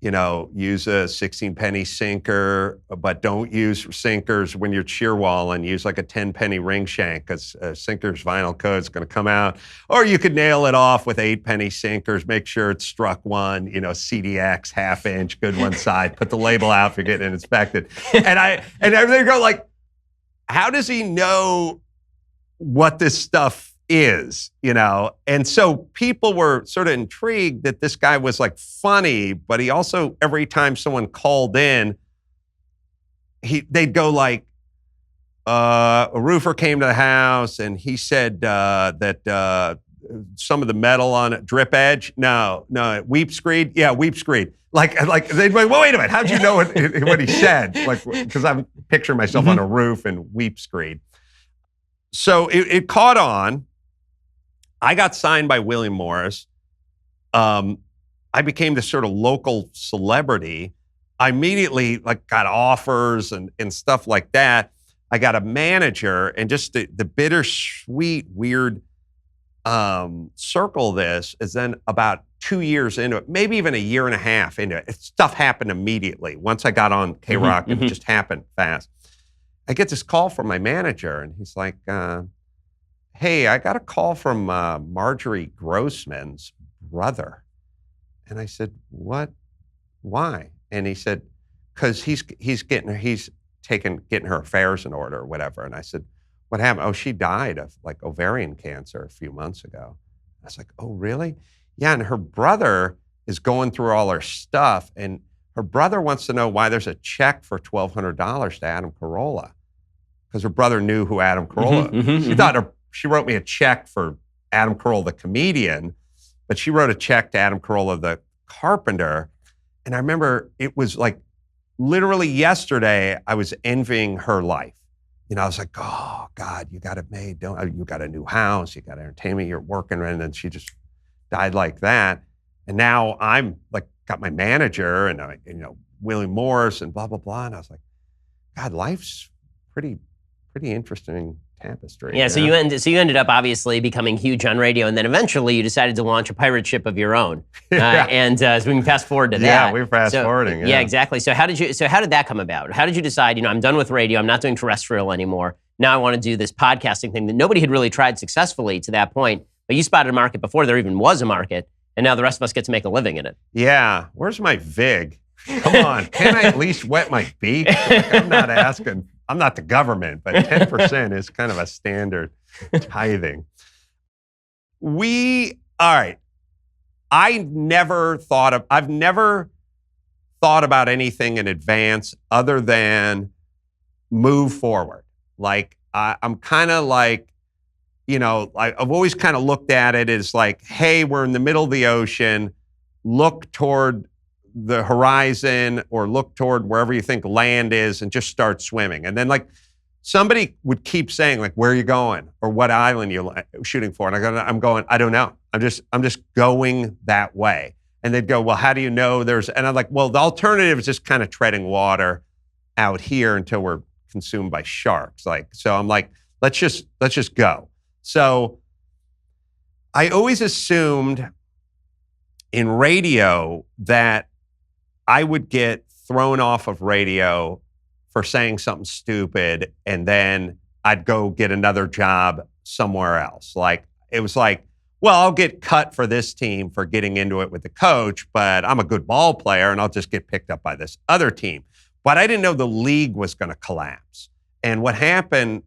Use a 16 penny sinker, but don't use sinkers when you're shear walling. Use like a 10 penny ring shank because a sinker's vinyl coat is going to come out. Or you could nail it off with 8 penny sinkers. Make sure it's struck one, CDX, half inch, good one side. Put the label out if you're getting it inspected. And they go like, how does he know what this stuff is, And so people were sort of intrigued that this guy was like funny, but he also, every time someone called in, they'd go like, a roofer came to the house and he said that some of the metal on it, drip edge, no, weep screed, yeah, weep screed. Like they'd be like, well, wait a minute, how'd you know what he said? Like, because I'm picturing myself on a roof and weep screed. So it caught on. I got signed by William Morris. I became this sort of local celebrity. I immediately got offers and stuff like that. I got a manager, and just the bittersweet, weird circle of this is then about 2 years into it, maybe even a year and a half into it, stuff happened immediately. Once I got on K-Rock, it just happened fast. I get this call from my manager, and he's like, hey, I got a call from Marjorie Grossman's brother. And I said, what? Why? And he said, because he's getting her affairs in order or whatever. And I said, what happened? Oh, she died of ovarian cancer a few months ago. I was like, oh, really? Yeah, and her brother is going through all her stuff, and her brother wants to know why there's a check for $1,200 to Adam Carolla, because her brother knew who Adam Carolla. She wrote me a check for Adam Carolla, the comedian, but she wrote a check to Adam Carolla, the carpenter. And I remember it was literally yesterday, I was envying her life. I was like, oh God, you got it made. You got a new house, you got entertainment, you're working. And then she just died like that. And now I'm got my manager and William Morris and blah, blah, blah. And I was like, God, life's pretty interesting tapestry. Yeah, so you ended up obviously becoming huge on radio, and then eventually you decided to launch a pirate ship of your own. And so we can fast forward to that. Yeah, we're fast forwarding. Yeah, exactly. So how did that come about? How did you decide, I'm done with radio, I'm not doing terrestrial anymore. Now I want to do this podcasting thing that nobody had really tried successfully to that point, but you spotted a market before there even was a market, and now the rest of us get to make a living in it. Yeah, where's my VIG? Come on, can't I at least wet my beak? I'm not asking. I'm not the government, but 10% is kind of a standard tithing. I've never thought about anything in advance other than move forward. I'm kind of I've always kind of looked at it as hey, we're in the middle of the ocean, look toward the horizon or look toward wherever you think land is and just start swimming. And then somebody would keep saying where are you going or what island you're shooting for? And I'm going, I don't know. I'm just going that way. And they'd go, well, how do you know and I'm like, well, the alternative is just kind of treading water out here until we're consumed by sharks. So I'm like, let's just go. So I always assumed in radio that I would get thrown off of radio for saying something stupid, and then I'd go get another job somewhere else. It was well, I'll get cut for this team for getting into it with the coach, but I'm a good ball player and I'll just get picked up by this other team. But I didn't know the league was going to collapse. And what happened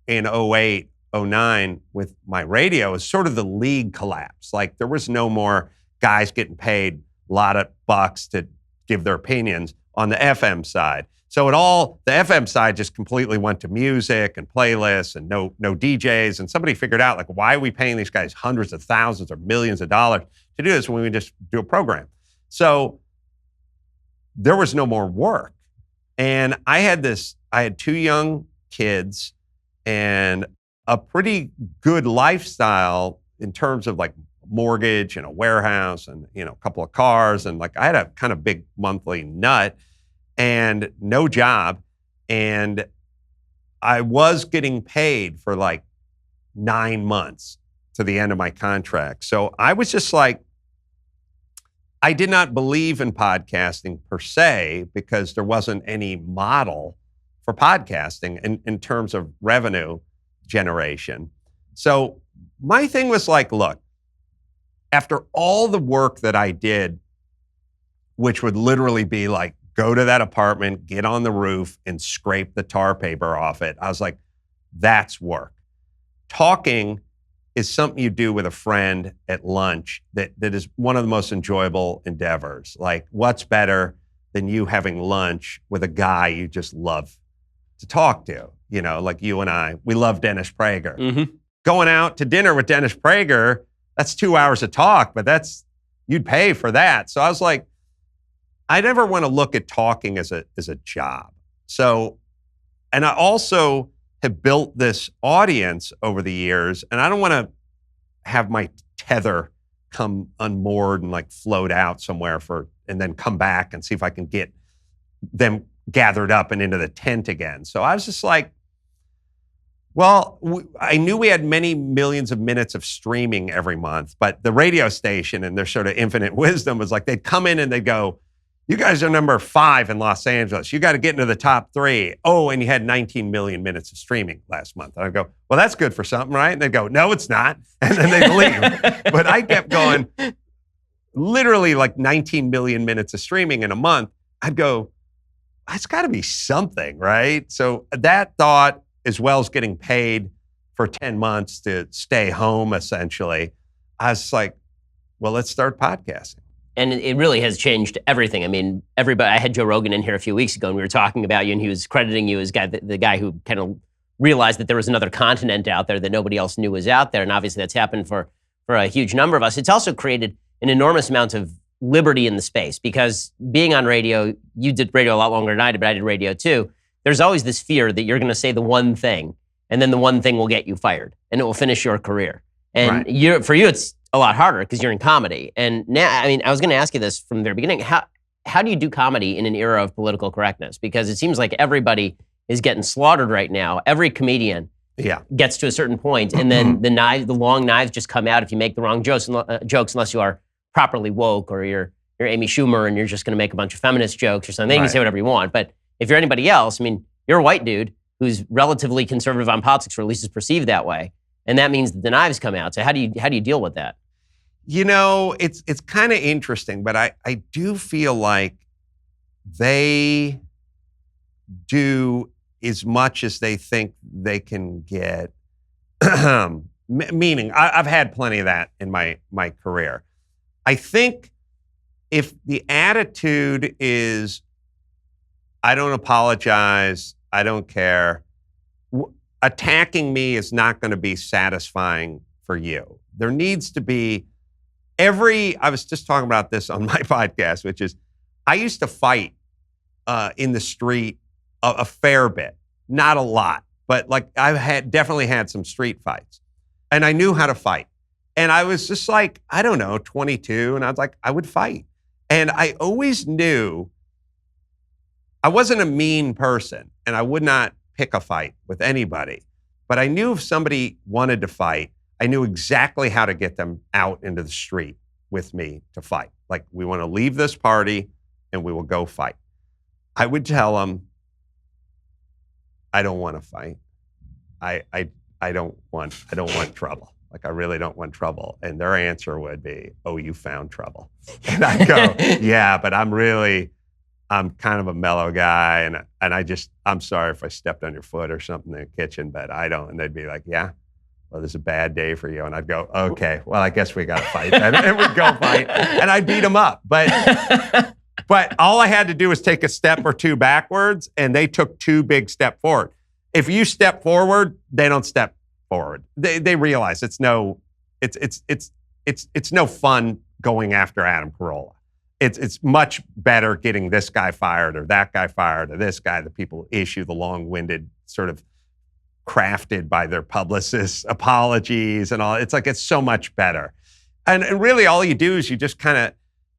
in 08, 09 with my radio is sort of the league collapse. There was no more guys getting paid a lot of bucks to give their opinions on the FM side. So the FM side just completely went to music and playlists and no DJs. And somebody figured out why are we paying these guys hundreds of thousands or millions of dollars to do this when we just do a program? So there was no more work. And I had 2 young kids and a pretty good lifestyle in terms of mortgage and a warehouse and a couple of cars, and I had a kind of big monthly nut and no job, and I was getting paid for 9 months to the end of my contract. So I was just like, I did not believe in podcasting per se because there wasn't any model for podcasting in terms of revenue generation. So my thing was like, look, after all the work that I did, which would literally be like, go to that apartment, get on the roof, and scrape the tar paper off it, I was like, that's work. Talking is something you do with a friend at lunch that is one of the most enjoyable endeavors. Like, what's better than you having lunch with a guy you just love to talk to? You know, like you and I, we love Dennis Prager. Mm-hmm. Going out to dinner with Dennis Prager, that's 2 hours of talk, but you'd pay for that. So I was like, I never want to look at talking as a job. So, and I also have built this audience over the years, and I don't want to have my tether come unmoored and like float out somewhere and then come back and see if I can get them gathered up and into the tent again. So I was just like, well, I knew we had many millions of minutes of streaming every month, but the radio station and their sort of infinite wisdom was like, they'd come in and they'd go, you guys are number 5 in Los Angeles. You got to get into the top 3. Oh, and you had 19 million minutes of streaming last month. And I go, well, that's good for something, right? And they'd go, no, it's not. And then they'd leave. But I kept going, literally like 19 million minutes of streaming in a month. I'd go, that's got to be something, right? So that thought, as well as getting paid for 10 months to stay home, essentially, I was like, well, let's start podcasting. And it really has changed everything. I mean, I had Joe Rogan in here a few weeks ago, and we were talking about you, and he was crediting you as the guy who kind of realized that there was another continent out there that nobody else knew was out there. And obviously that's happened for a huge number of us. It's also created an enormous amount of liberty in the space, because being on radio, you did radio a lot longer than I did, but I did radio too. There's always this fear that you're going to say the one thing, and then the one thing will get you fired, and it will finish your career. And for you, it's a lot harder because you're in comedy. And now, I mean, I was going to ask you this from the very beginning. How do you do comedy in an era of political correctness? Because it seems like everybody is getting slaughtered right now. Every comedian gets to a certain point, and then the long knives just come out if you make the wrong jokes unless you are properly woke, or you're Amy Schumer and you're just going to make a bunch of feminist jokes or something. Then you can say whatever you want. But if you're anybody else, I mean, you're a white dude who's relatively conservative on politics, or at least is perceived that way. And that means that the knives come out. So how do you deal with that? You know, it's kind of interesting, but I do feel like they do as much as they think they can get. Meaning, I've had plenty of that in my career. I think if the attitude is, I don't apologize, I don't care, attacking me is not going to be satisfying for you. There needs to be I was just talking about this on my podcast, which is, I used to fight in the street a fair bit, not a lot, but like I definitely had some street fights, and I knew how to fight. And I was just like, I don't know, 22, and I was like, I would fight. And I always knew I wasn't a mean person, and I would not pick a fight with anybody. But I knew if somebody wanted to fight, I knew exactly how to get them out into the street with me to fight. Like, we want to leave this party and we will go fight. I would tell them, I don't want to fight. I don't want trouble. Like, I really don't want trouble. And their answer would be, oh, you found trouble. And I go, yeah, but I'm kind of a mellow guy, and I'm sorry if I stepped on your foot or something in the kitchen, but I don't. And they'd be like, yeah, well, this is a bad day for you. And I'd go, okay, well, I guess we got to fight. And we'd go fight, and I'd beat them up. But all I had to do was take a step or two backwards, and they took 2 big steps forward. If you step forward, they don't step forward. They realize it's no fun going after Adam Carolla. It's much better getting this guy fired or that guy fired or this guy. The people issue the long-winded, sort of crafted by their publicists apologies and all. It's like, it's so much better. And really all you do is you just kind of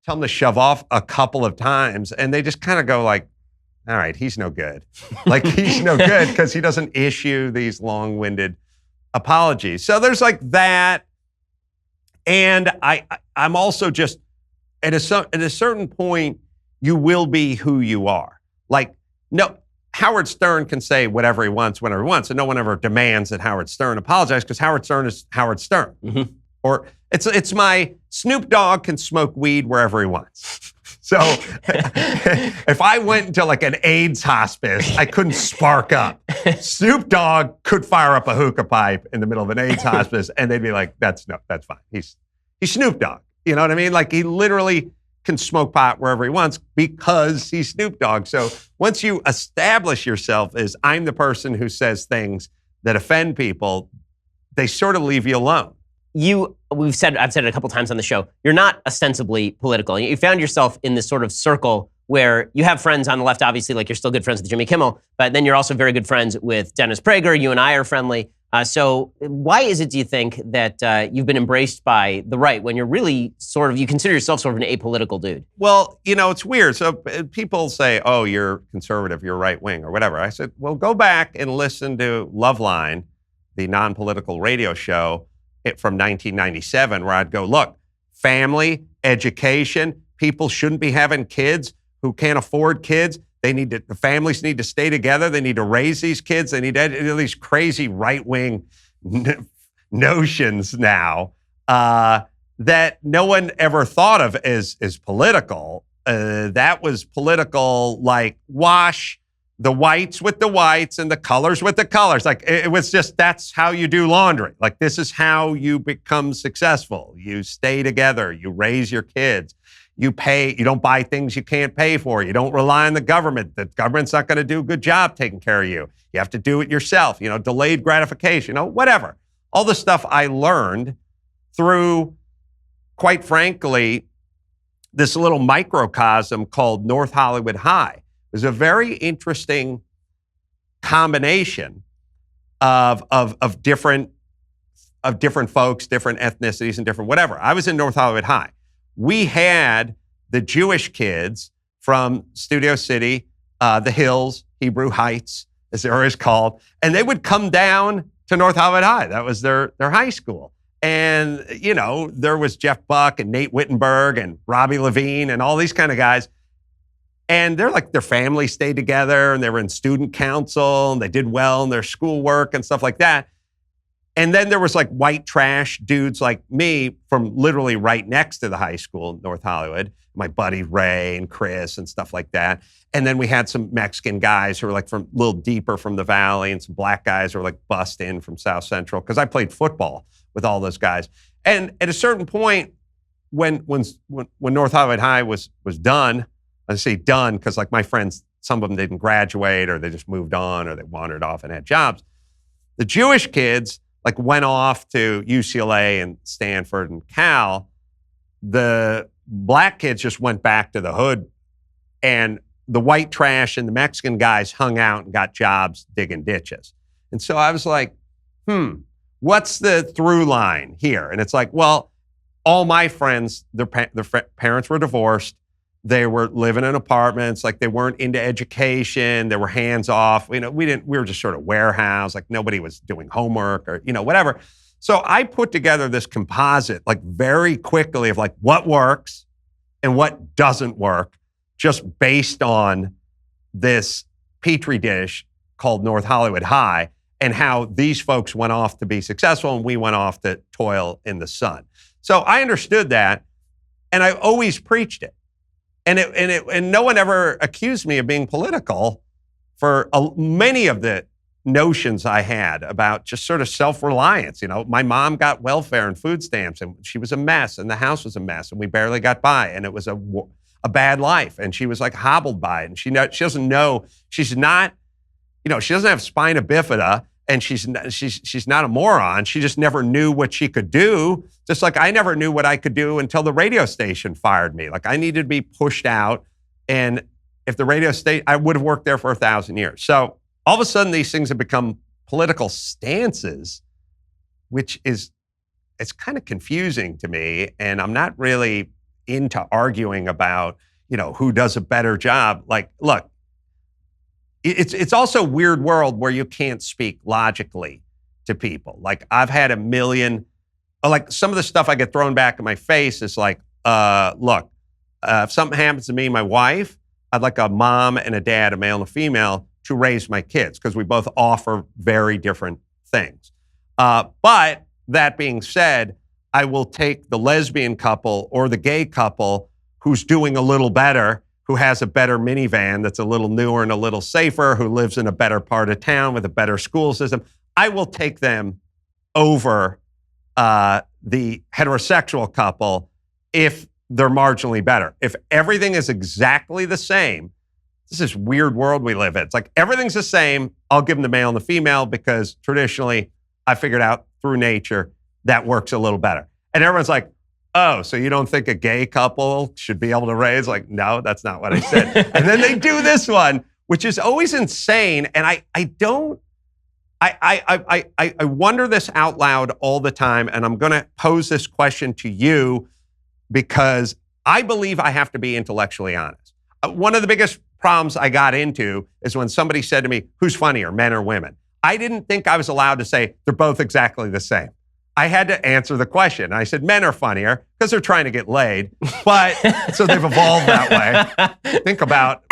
tell them to shove off a couple of times, and they just kind of go like, all right, he's no good. Like, he's no good because he doesn't issue these long-winded apologies. So there's like that. And I'm also just, at a certain point, you will be who you are. Like, no, Howard Stern can say whatever he wants, whenever he wants, and no one ever demands that Howard Stern apologize because Howard Stern is Howard Stern. Mm-hmm. Or it's my Snoop Dogg can smoke weed wherever he wants. So if I went into like an AIDS hospice, I couldn't spark up. Snoop Dogg could fire up a hookah pipe in the middle of an AIDS hospice, and they'd be like, that's fine. He's Snoop Dogg. You know what I mean? Like he literally can smoke pot wherever he wants because he's Snoop Dogg. So once you establish yourself as I'm the person who says things that offend people, they sort of leave you alone. I've said it a couple times on the show, you're not ostensibly political. You found yourself in this sort of circle where you have friends on the left, obviously, like you're still good friends with Jimmy Kimmel, but then you're also very good friends with Dennis Prager. You and I are friendly. So why is it, do you think, that you've been embraced by the right when you're really you consider yourself sort of an apolitical dude? Well, it's weird. So people say, oh, you're conservative, you're right wing or whatever. I said, well, go back and listen to Loveline, the non-political radio show from 1997, where I'd go, look, family, education, people shouldn't be having kids who can't afford kids. The families need to stay together. They need to raise these kids. They need these crazy right-wing notions now that no one ever thought of as political. That was political, like wash the whites with the whites and the colors with the colors. Like it was just, that's how you do laundry. Like this is how you become successful. You stay together. You raise your kids. You don't buy things you can't pay for. You don't rely on the government. The government's not going to do a good job taking care of you. You have to do it yourself, delayed gratification, whatever. All the stuff I learned through, quite frankly, this little microcosm called North Hollywood High. It was a very interesting combination of different folks, different ethnicities, and different whatever. I was in North Hollywood High. We had the Jewish kids from Studio City, the Hills, Hebrew Heights, as they're always called, and they would come down to North Hollywood High. That was their high school. And, there was Jeff Buck and Nate Wittenberg and Robbie Levine and all these kind of guys. And they're like, their family stayed together and they were in student council and they did well in their schoolwork and stuff like that. And then there was like white trash dudes like me from literally right next to the high school in North Hollywood, my buddy Ray and Chris and stuff like that. And then we had some Mexican guys who were like from a little deeper from the valley and some black guys who were like bussed in from South Central because I played football with all those guys. And at a certain point, when North Hollywood High was done, I say done because like my friends, some of them didn't graduate or they just moved on or they wandered off and had jobs. The Jewish kids like went off to UCLA and Stanford and Cal. The black kids just went back to the hood, and the white trash and the Mexican guys hung out and got jobs digging ditches. And so I was like, what's the through line here? And it's like, well, all my friends, their parents were divorced. They were living in apartments, like they weren't into education. They were hands off. We were just sort of warehouse, like nobody was doing homework or, whatever. So I put together this composite, like very quickly of like what works and what doesn't work, just based on this petri dish called North Hollywood High and how these folks went off to be successful and we went off to toil in the sun. So I understood that and I always preached it. And no one ever accused me of being political for many of the notions I had about just sort of self-reliance. My mom got welfare and food stamps, and she was a mess, and the house was a mess, and we barely got by, and it was a bad life, and she was like hobbled by it, and she doesn't know, she's not, she doesn't have spina bifida, and she's not a moron. She just never knew what she could do. Just like I never knew what I could do until the radio station fired me. Like I needed to be pushed out. And if the radio station, I would have worked there for 1,000 years. So all of a sudden these things have become political stances, which it's kind of confusing to me. And I'm not really into arguing about, who does a better job. Like, look, it's also a weird world where you can't speak logically to people. Like I've had a million, like some of the stuff I get thrown back in my face is like, look, if something happens to me and my wife, I'd like a mom and a dad, a male and a female, to raise my kids because we both offer very different things. But that being said, I will take the lesbian couple or the gay couple who's doing a little better, who has a better minivan that's a little newer and a little safer, who lives in a better part of town with a better school system. I will take them over the heterosexual couple if they're marginally better. If everything is exactly the same, this is weird world we live in. It's like everything's the same. I'll give them the male and the female because traditionally I figured out through nature that works a little better. And everyone's like, oh, so you don't think a gay couple should be able to raise? Like, no, that's not what I said. And then they do this one, which is always insane. And I wonder this out loud all the time. And I'm going to pose this question to you because I believe I have to be intellectually honest. One of the biggest problems I got into is when somebody said to me, who's funnier, men or women? I didn't think I was allowed to say they're both exactly the same. I had to answer the question. I said men are funnier because they're trying to get laid, but so they've evolved that way. Think about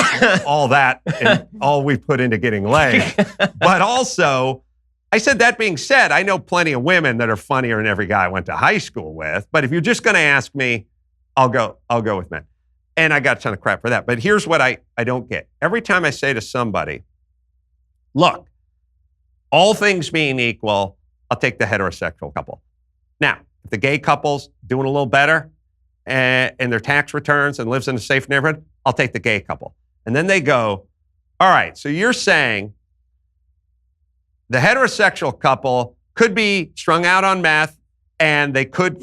all that and all we put into getting laid. But also, I said that being said, I know plenty of women that are funnier than every guy I went to high school with. But if you're just going to ask me, I'll go with men. And I got a ton of crap for that. But here's what I don't get. Every time I say to somebody, look, all things being equal, I'll take the heterosexual couple. Now, if the gay couple's doing a little better in their tax returns and lives in a safe neighborhood, I'll take the gay couple. And then they go, all right, so you're saying the heterosexual couple could be strung out on meth and they could,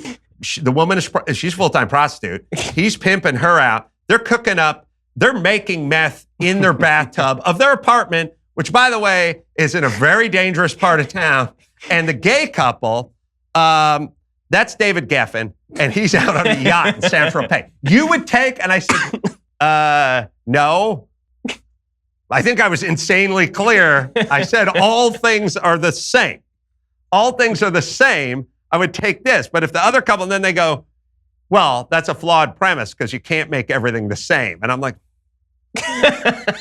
the woman she's a full-time prostitute. He's pimping her out. They're cooking up. They're making meth in their bathtub of their apartment, which, by the way, is in a very dangerous part of town. And the gay couple, that's David Geffen, and he's out on a yacht in San Tropez. You would take, and I said, no. I think I was insanely clear. I said all things are the same. All things are the same. I would take this. But if the other couple, and then they go, well, that's a flawed premise because you can't make everything the same. And I'm like,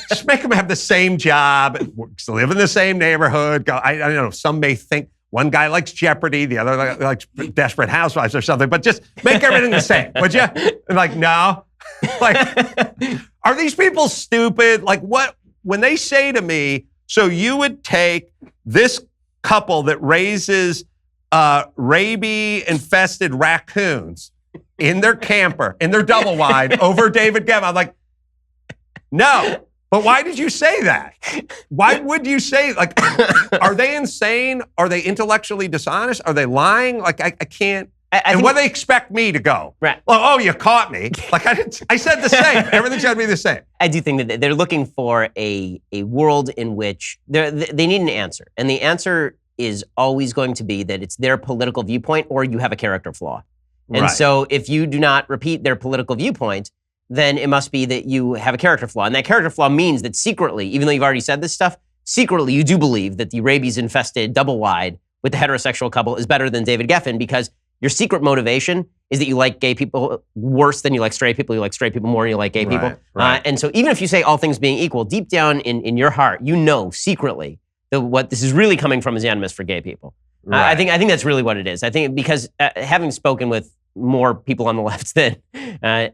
just make them have the same job, live in the same neighborhood. I don't know, some may think one guy likes Jeopardy, the other likes Desperate Housewives or something, but just make everything the same, would you? And like, no. Like, are these people stupid? Like what, when they say to me, so you would take this couple that raises rabies-infested raccoons in their camper, in their double wide, over David Geffen. I'm like, no. But why did you say that? Why would you say, like, are they insane? Are they intellectually dishonest? Are they lying? Like, I can't. And what do they expect me to go? Right. Well, oh, you caught me. Like, I said the same. Everything's got to be the same. I do think that they're looking for a world in which they need an answer. And the answer is always going to be that it's their political viewpoint or you have a character flaw. And so if you do not repeat their political viewpoint, then it must be that you have a character flaw. And that character flaw means that secretly, even though you've already said this stuff, secretly you do believe that the rabies-infested double wide with the heterosexual couple is better than David Geffen because your secret motivation is that you like gay people worse than you like straight people. You like straight people more than you like gay people. Right. And so even if you say all things being equal, deep down in your heart, you know secretly that what this is really coming from is animus for gay people. Right. I think that's really what it is. I think because having spoken with more people on the left than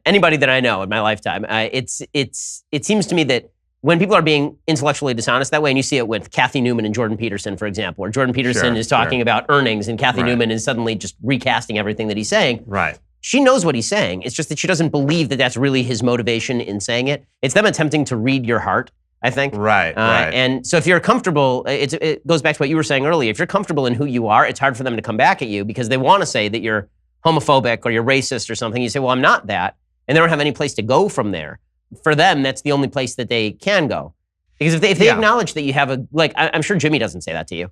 anybody that I know in my lifetime, it seems to me that when people are being intellectually dishonest that way, and you see it with Kathy Newman and Jordan Peterson, for example, or Jordan Peterson is talking about earnings and Kathy Newman is suddenly just recasting everything that he's saying. Right. She knows what he's saying. It's just that she doesn't believe that that's really his motivation in saying it. It's them attempting to read your heart, I think. Right. And so if you're comfortable, it goes back to what you were saying earlier. If you're comfortable in who you are, it's hard for them to come back at you because they want to say that you're homophobic or you're racist or something. You say, well, I'm not that. And they don't have any place to go from there. For them, that's the only place that they can go. Because if they acknowledge that you have I'm sure Jimmy doesn't say that to you.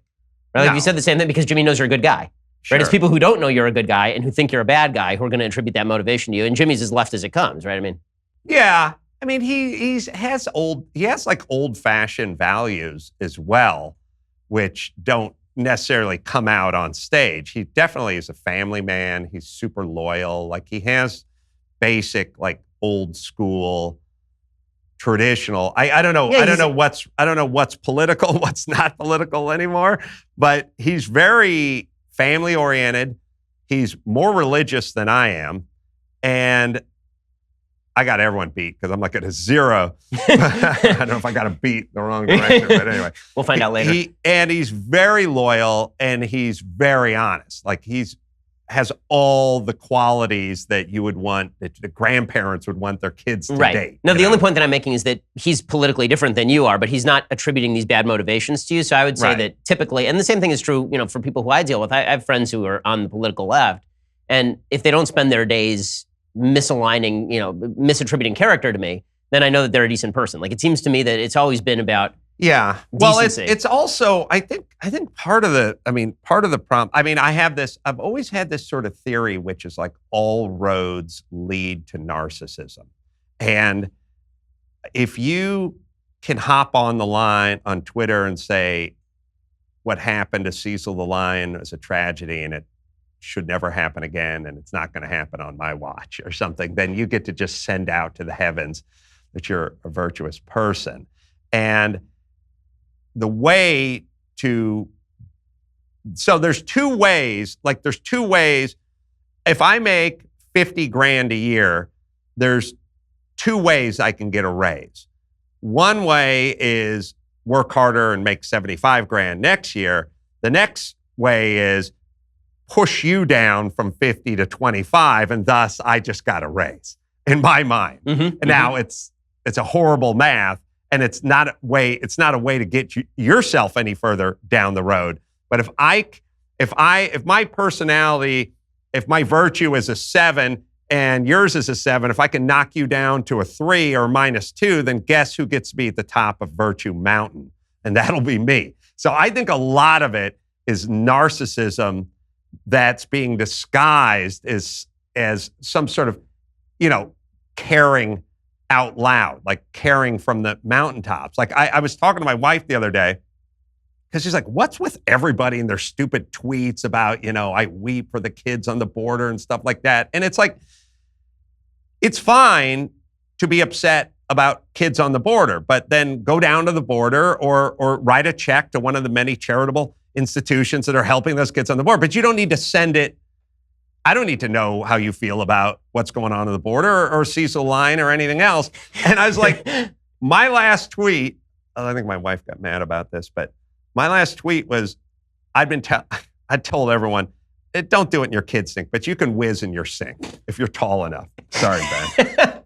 Right? Like you said the same thing because Jimmy knows you're a good guy. Right? It's people who don't know you're a good guy and who think you're a bad guy who are going to attribute that motivation to you. And Jimmy's as left as it comes, right? I mean. Yeah. I mean, he has like old-fashioned values as well, which don't necessarily come out on stage. He definitely is a family man. He's super loyal. Like he has basic, like old school, traditional. I don't know. Yeah, I don't know what's political, what's not political anymore. But he's very family oriented. He's more religious than I am, and I got everyone beat because I'm like at a 0. I don't know if I got a beat the wrong direction, but anyway. We'll find out later. He's very loyal and he's very honest. Like has all the qualities that you would want, that the grandparents would want their kids to date. No, the only point that I'm making is that he's politically different than you are, but he's not attributing these bad motivations to you. So I would say that typically, and the same thing is true, for people who I deal with. I have friends who are on the political left, and if they don't spend their days misaligning, misattributing character to me, then I know that they're a decent person. Like it seems to me that it's always been about decency. Well, it's also I think part of the problem. I've always had this sort of theory, which is like all roads lead to narcissism, and if you can hop on the line on Twitter and say what happened to Cecil the Lion is a tragedy and it should never happen again, and it's not going to happen on my watch or something, then you get to just send out to the heavens that you're a virtuous person. And the way to, so there's two ways. If I make 50 grand a year, there's 2 ways I can get a raise. One way is work harder and make 75 grand next year. The next way is push you down from 50 to 25, and thus I just got a raise in my mind. And now it's a horrible math, and it's not a way to get yourself any further down the road. But if my personality, if my virtue is a 7 and yours is a 7, if I can knock you down to a 3 or -2, then guess who gets to be at the top of Virtue Mountain? And that'll be me. So I think a lot of it is narcissism that's being disguised as some sort of, caring out loud, like caring from the mountaintops. Like I was talking to my wife the other day because she's like, what's with everybody and their stupid tweets about, I weep for the kids on the border and stuff like that. And it's like, it's fine to be upset about kids on the border, but then go down to the border or write a check to one of the many charitable institutions that are helping those kids on the border. But you don't need to send it. I don't need to know how you feel about what's going on the border or Cecil Line or anything else. And I was like, my last tweet, I think my wife got mad about this, but my last tweet was, I told everyone, don't do it in your kid's sink, but you can whiz in your sink if you're tall enough. Sorry, Ben.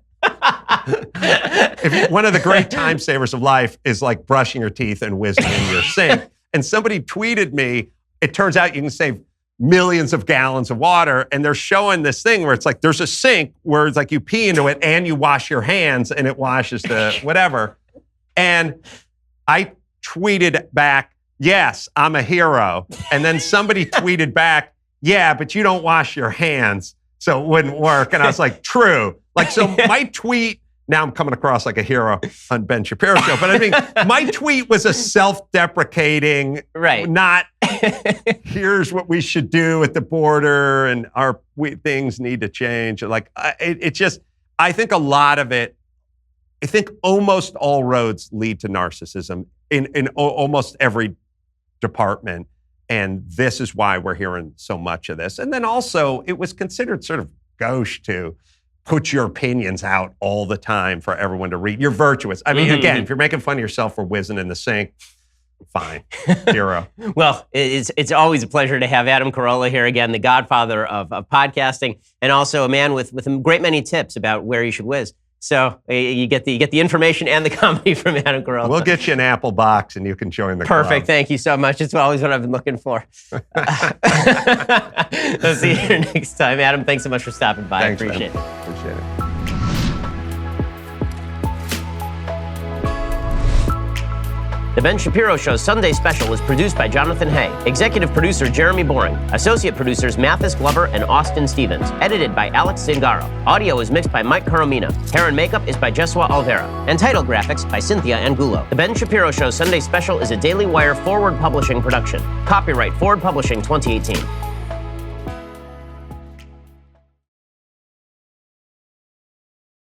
One of the great time savers of life is like brushing your teeth and whizzing in your sink. And somebody tweeted me, it turns out you can save millions of gallons of water. And they're showing this thing where it's like, there's a sink where it's like you pee into it and you wash your hands and it washes the whatever. And I tweeted back, yes, I'm a hero. And then somebody tweeted back, yeah, but you don't wash your hands, so it wouldn't work. And I was like, true. Like, so my tweet, now I'm coming across like a hero on Ben Shapiro show, but I mean, my tweet was a self-deprecating, not here's what we should do at the border and things need to change. Like, I think a lot of it, I think almost all roads lead to narcissism in almost every department. And this is why we're hearing so much of this. And then also, it was considered sort of gauche to put your opinions out all the time for everyone to read. You're virtuous. I mean, again, if you're making fun of yourself for whizzing in the sink, fine, hero. Well, it's always a pleasure to have Adam Carolla here again, the godfather of podcasting, and also a man with a great many tips about where you should whiz. So you get the information and the comedy from Adam Carolla. We'll get you an Apple box and you can join the Perfect. club. Thank you so much. It's always what I've been looking for. I'll see you here next time. Adam, thanks so much for stopping by. Thanks, I appreciate man. it. Appreciate it. The Ben Shapiro Show's Sunday Special is produced by Jonathan Hay. Executive producer Jeremy Boring. Associate producers Mathis Glover and Austin Stevens. Edited by Alex Zingaro. Audio is mixed by Mike Coromina. Hair and makeup is by Jesua Alvera. And title graphics by Cynthia Angulo. The Ben Shapiro Show's Sunday Special is a Daily Wire Forward Publishing production. Copyright Forward Publishing 2018.